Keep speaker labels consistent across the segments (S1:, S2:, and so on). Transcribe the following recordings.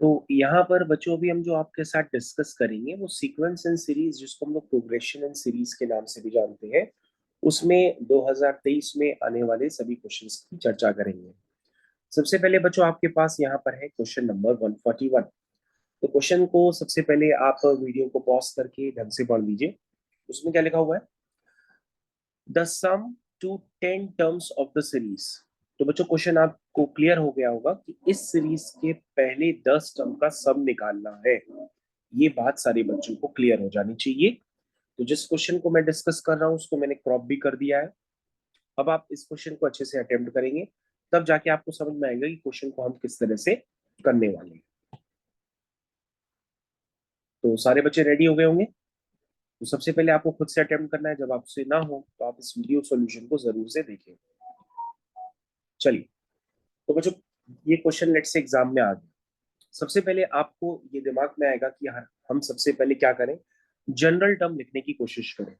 S1: तो यहाँ पर बच्चों अभी हम जो आपके साथ डिस्कस करेंगे वो सीक्वेंस एंड सीरीज, जिसको हम लोग प्रोग्रेशन एंड सीरीज के नाम से भी जानते हैं, उसमें 2023 में आने वाले सभी क्वेश्चंस की चर्चा करेंगे। सबसे पहले बच्चों आपके पास यहाँ पर है क्वेश्चन नंबर 141। तो क्वेश्चन को सबसे पहले आप वीडियो को पॉज करके ढंग से पढ़ लीजिए। उसमें क्या लिखा हुआ है? The sum to 10 terms of the series. तो बच्चों क्वेश्चन आपको क्लियर हो गया होगा कि इस सीरीज के पहले 10 टर्म का सम निकालना है। ये बात सारे बच्चों को क्लियर हो जानी चाहिए। तो जिस क्वेश्चन को मैं डिस्कस कर रहा हूँ उसको मैंने क्रॉप भी कर दिया है। अब आप इस क्वेश्चन को अच्छे से अटेम्प्ट करेंगे, तब जाके आपको समझ में आएगा कि क्वेश्चन को हम किस तरह से करने वाले हैं। तो सारे बच्चे रेडी हो गए होंगे। तो सबसे पहले आपको खुद से अटेम्प्ट करना है। जब आपसे ना हो तो आप इस वीडियो सॉल्यूशन को जरूर से देखें। चलिए, तो बच्चों ये क्वेश्चन लेट से एग्जाम में आ गया। सबसे पहले आपको ये दिमाग में आएगा कि यार हम सबसे पहले क्या करें, जनरल टर्म लिखने की कोशिश करें।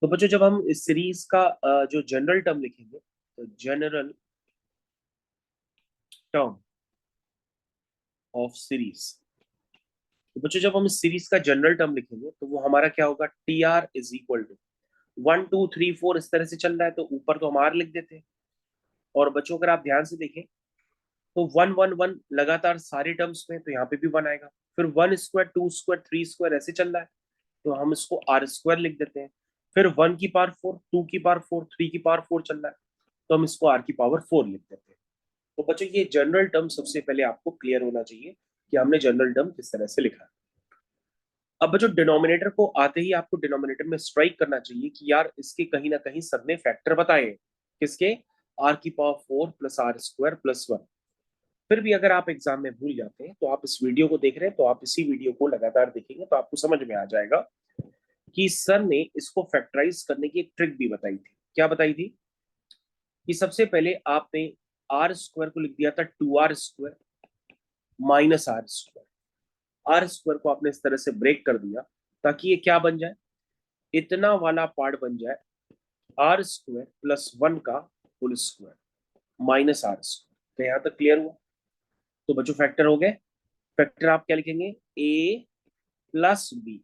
S1: तो बच्चों जब हम इस सीरीज का जो जनरल टर्म लिखेंगे, तो जनरल टर्म ऑफ सीरीज, तो बच्चों जब हम इस सीरीज का जनरल टर्म लिखेंगे तो वो हमारा क्या होगा, T R is equal to 1 2 3 4 इस तरह से चल रहा है, तो ऊपर तो हम आर लिख देते हैं। और बच्चों अगर आप ध्यान से देखें तो 1 1 1 लगातार सारे टर्म्स में, तो यहाँ पे भी 1 आएगा। फिर 1 स्क्वायर 2 स्क्वायर 3 स्क्वायर ऐसे चल रहा है, तो हम इसको आर स्क्वायर लिख देते हैं। फिर 1 की पावर 4, 2 की पावर 4, 3 की पावर 4 चल रहा है, तो हम इसको R की पावर 4 लिख देते हैं। तो बच्चों ये जनरल टर्म सबसे पहले आपको क्लियर होना चाहिए कि हमने जनरल टर्म किस तरह से लिखा है। अब बच्चों डिनोमिनेटर को आते ही आपको डिनोमिनेटर में स्ट्राइक करना चाहिए कि यार इसके कहीं ना कहीं सबने फैक्टर बताए हैं। किसके? R की power 4 plus R square plus 1। फिर भी अगर आप एग्जाम में भूल जाते हैं तो आप इस वीडियो को देख रहे हैं, तो आप इसी वीडियो को लगातार देखेंगे तो आपको समझ में आ जाएगा कि सर ने इसको फैक्टराइज करने की एक ट्रिक भी बताई थी। क्या बताई थी? कि सबसे पहले आपने आर स्क्वायर को लिख दिया था 2R square minus R square. R square को आपने इस तरह से ब्रेक कर दिया ताकि ये क्या बन जाए, इतना वाला पार्ट बन जाए, आर स्क्वायर प्लस 1 का whole square minus R square. तो यहां तक क्लियर हुआ? तो बच्चों फैक्टर हो गए। फैक्टर आप क्या लिखेंगे? ए प्लस बी।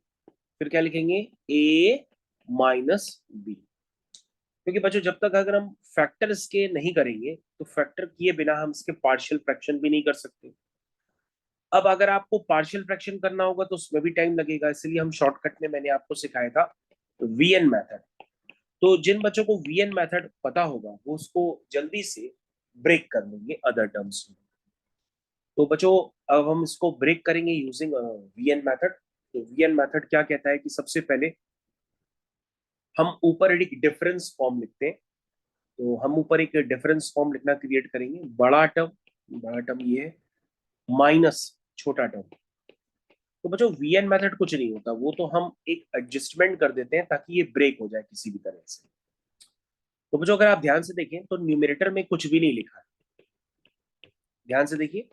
S1: फिर क्या लिखेंगे? ए माइनस बी। क्योंकि बच्चों जब तक अगर हम फैक्टर इसके नहीं करेंगे तो फैक्टर किए बिना हम इसके पार्शियल फ्रैक्शन भी नहीं कर सकते। अब अगर आपको पार्शियल फ्रैक्शन करना होगा तो उसमें भी टाइम लगेगा, इसलिए हम शॉर्टकट में मैंने आपको सिखाया था वीएन मेथड। तो जिन बच्चों को वीएन मेथड पता होगा वो उसको जल्दी से ब्रेक कर लेंगे अदर टर्म्स में। तो बच्चों अब हम इसको ब्रेक करेंगे यूजिंग वीएन मेथड। तो वीएन मेथड क्या कहता है कि सबसे पहले हम ऊपर एक डिफरेंस फॉर्म लिखते हैं। तो हम ऊपर एक डिफरेंस फॉर्म लिखना क्रिएट करेंगे। बड़ा टर्म ये है माइनस छोटा टर्म। तो बच्चों वीएन मेथड कुछ नहीं होता, वो तो हम एक एडजस्टमेंट कर देते हैं ताकि ये ब्रेक हो जाए किसी भी तरह से। तो बच्चों अगर आप ध्यान से देखें तो न्यूमरेटर में कुछ भी नहीं लिखा है। ध्यान से देखिए,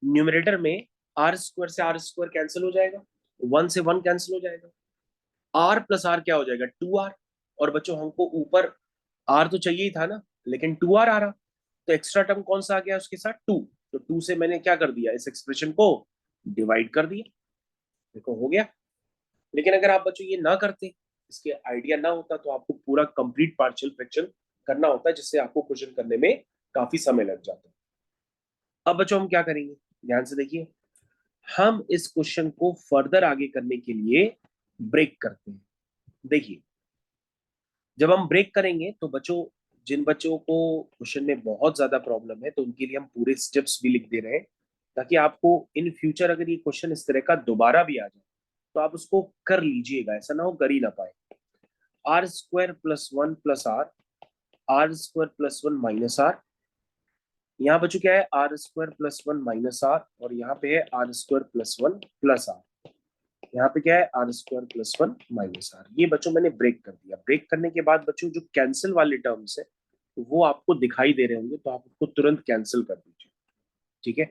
S1: न्यूमरेटर में आर स्क्वायर से आर स्क्वायर कैंसिल हो जाएगा, 1 से 1 कैंसिल हो जाएगा, आर प्लस आर क्या हो जाएगा? 2R। और बच्चों हमको ऊपर आर तो चाहिए ही था ना, लेकिन 2R आ रहा, तो एक्स्ट्रा टर्म कौन सा आ गया उसके साथ? 2। तो 2 से मैंने क्या कर दिया, इस एक्सप्रेशन को डिवाइड कर दिया। देखो हो गया। लेकिन अगर आप बच्चों ये ना करते, इसके आइडिया ना होता, तो आपको पूरा कंप्लीट पार्शियल फ्रैक्शन करना होता है, जिससे आपको क्वेश्चन करने में काफी समय लग जाता है। अब बच्चों हम क्या करेंगे, ध्यान से देखिए। हम इस क्वेश्चन को फर्दर आगे करने के लिए ब्रेक करते हैं। देखिए, जब हम ब्रेक करेंगे तो बच्चों, जिन बच्चों को क्वेश्चन में बहुत ज्यादा प्रॉब्लम है तो उनके लिए हम पूरे स्टेप्स भी लिख दे रहे हैं, ताकि आपको इन फ्यूचर अगर ये क्वेश्चन इस तरह का दोबारा भी आ जाए तो आप उसको कर लीजिएगा, ऐसा ना हो कर ही ना पाए। R square plus 1 plus R, R square plus 1 minus R. यहाँ बच्चों क्या है? R square plus 1 minus R, और यहाँ पे है R square plus 1 plus R. यहाँ पे क्या है? R square plus 1 minus R. ये बच्चों मैंने ब्रेक कर दिया। ब्रेक करने के बाद बच्चों जो कैंसिल वाले टर्म्स है तो वो आपको दिखाई दे रहे होंगे, तो आप उसको तुरंत कैंसिल कर दीजिए। ठीक है?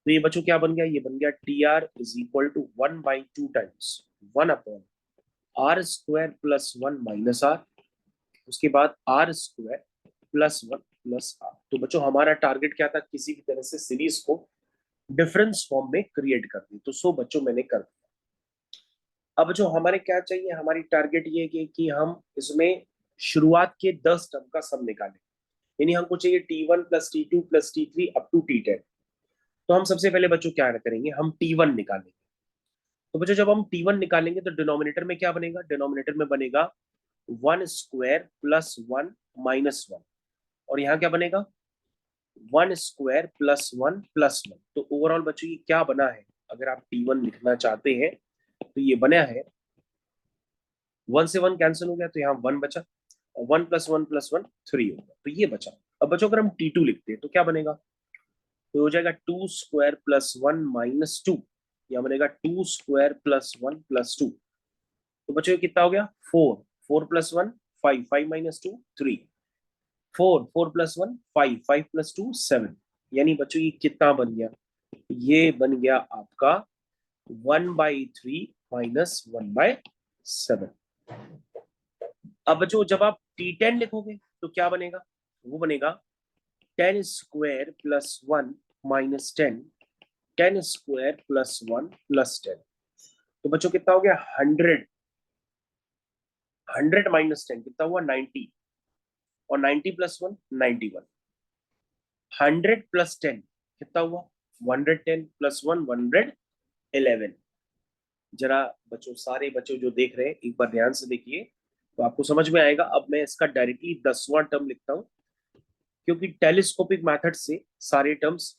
S1: तो ये बच्चों क्या बन गया? ये बन गया T R is equal to 1/2 times 1 upon R square plus 1 minus R, उसके बाद R square plus 1 plus R. तो बच्चों हमारा टारगेट क्या था? किसी भी तरह से सीरीज को डिफरेंस फॉर्म में क्रिएट कर दी। तो 100 बच्चों मैंने कर दिया। अब जो हमारे क्या चाहिए, हमारी टारगेट ये है कि हम इसमें शुरुआत के 10 टर्म का सम निकालें। यानी हमको चाहिए T1 plus T2 plus T3 up to T10। तो हम सबसे पहले बच्चों क्या करेंगे, हम T1 निकालेंगे। तो बच्चों जब हम T1 निकालेंगे तो डिनोमिनेटर में क्या बनेगा, डिनोमिनेटर में बनेगा 1 स्क्वायर प्लस 1 माइनस 1। और यहाँ क्या बनेगा, 1 स्क्वायर प्लस 1 प्लस 1। तो ओवरऑल बच्चों ये क्या बना है, अगर आप T1 लिखना चाहते हैं तो ये बना है 1 से 1 कैंसिल हो गया तो यहाँ 1 बचा, और 1 प्लस 1 प्लस 1 3 होगा, तो ये बचा। अब बच्चों अगर हम T2 लिखते हैं तो क्या बनेगा, तो हो जाएगा 2 स्क्वायर प्लस 1 माइनस 2। यहाँ बनेगा 2 स्क्वायर प्लस 1 प्लस 2। तो बच्चों ये कितना हो गया, 4, 4 प्लस 1 5, 5 माइनस 2 3, 4, 4 प्लस 1 5, 5 प्लस 2 7। यानी बच्चों ये कितना बन गया, ये बन गया आपका 1/3 माइनस 1/7। अब बच्चों जब आप T10 लिखोगे तो क्या बनेगा, वो बनेगा 10 square plus 1 minus 10, 10 square plus 1 plus 10। तो बच्चों कितना हो गया 100, 100 माइनस 10 कितना हुआ 90, और 90 प्लस 1 91। 100 प्लस 10 कितना हुआ 110 प्लस 1 111। जरा बच्चों, सारे बच्चों जो देख रहे हैं एक बार ध्यान से देखिए तो आपको समझ में आएगा। अब मैं इसका डायरेक्टली 10वां टर्म लिखता हूं, क्योंकि टेलीस्कोपिक मेथड से सारे टर्म्स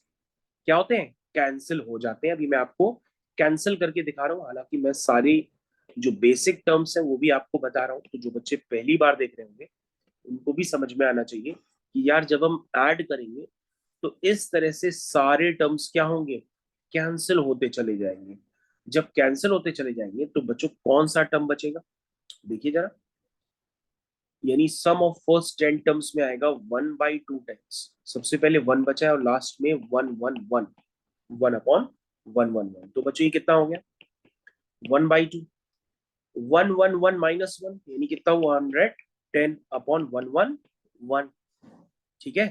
S1: क्या होते हैं, कैंसिल हो जाते हैं। अभी मैं आपको कैंसिल करके दिखा रहा हूँ, हालांकि मैं सारी जो बेसिक टर्म्स हैं वो भी आपको बता रहा हूँ। तो जो बच्चे पहली बार देख रहे होंगे उनको भी समझ में आना चाहिए कि यार जब हम ऐड करेंगे तो इस तरह से सारे टर्म्स क्या होंगे, कैंसिल होते चले जाएंगे। जब कैंसिल होते चले जाएंगे तो बच्चों कौन सा टर्म बचेगा, देखिए जरा। यानी सम ऑफ फर्स्ट 10 टर्म्स में आएगा 1/2 टाइम्स। सबसे पहले 1 बचा है और लास्ट में 1 1 अपॉन 1 तो बच्चों ये कितना हो गया 1/2। 1 माइनस 1 यानी कितना हुआ 110 अपॉन 1 ठीक है।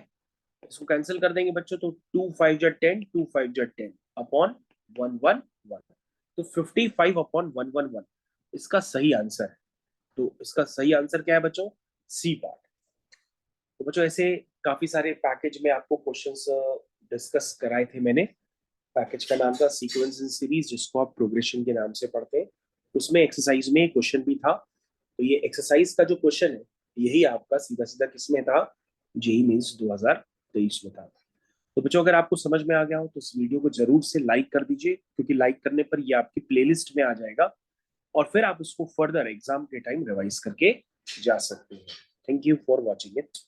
S1: इसको कैंसिल कर देंगे बच्चों तो 2 5 जा 10, 2 5 जा 10 अपॉन 1 तो 55 अपॉन 1 इसका सही आंसर है। तो इसका सही आंसर क्या है बच्चों, सी पार्ट। तो बच्चों ऐसे काफी सारे पैकेज में आपको क्वेश्चंस डिस्कस कराए थे मैंने। पैकेज का नाम था सीक्वेंस इन सीरीज, जिसको आप प्रोग्रेशन के नाम से पढ़ते हैं। उसमें एक्सरसाइज में क्वेश्चन भी था। तो ये एक्सरसाइज का जो क्वेश्चन है यही आपका सीधा सीधा किसमें था, जेईई मेंस 2023 में था। तो बच्चों अगर आपको समझ में आ गया हो तो इस वीडियो को जरूर से लाइक कर दीजिए, क्योंकि लाइक करने पर ये आपकी प्लेलिस्ट में आ जाएगा और फिर आप उसको फर्दर एग्जाम के टाइम रिवाइज करके जा सकते हैं। Thank you for watching it.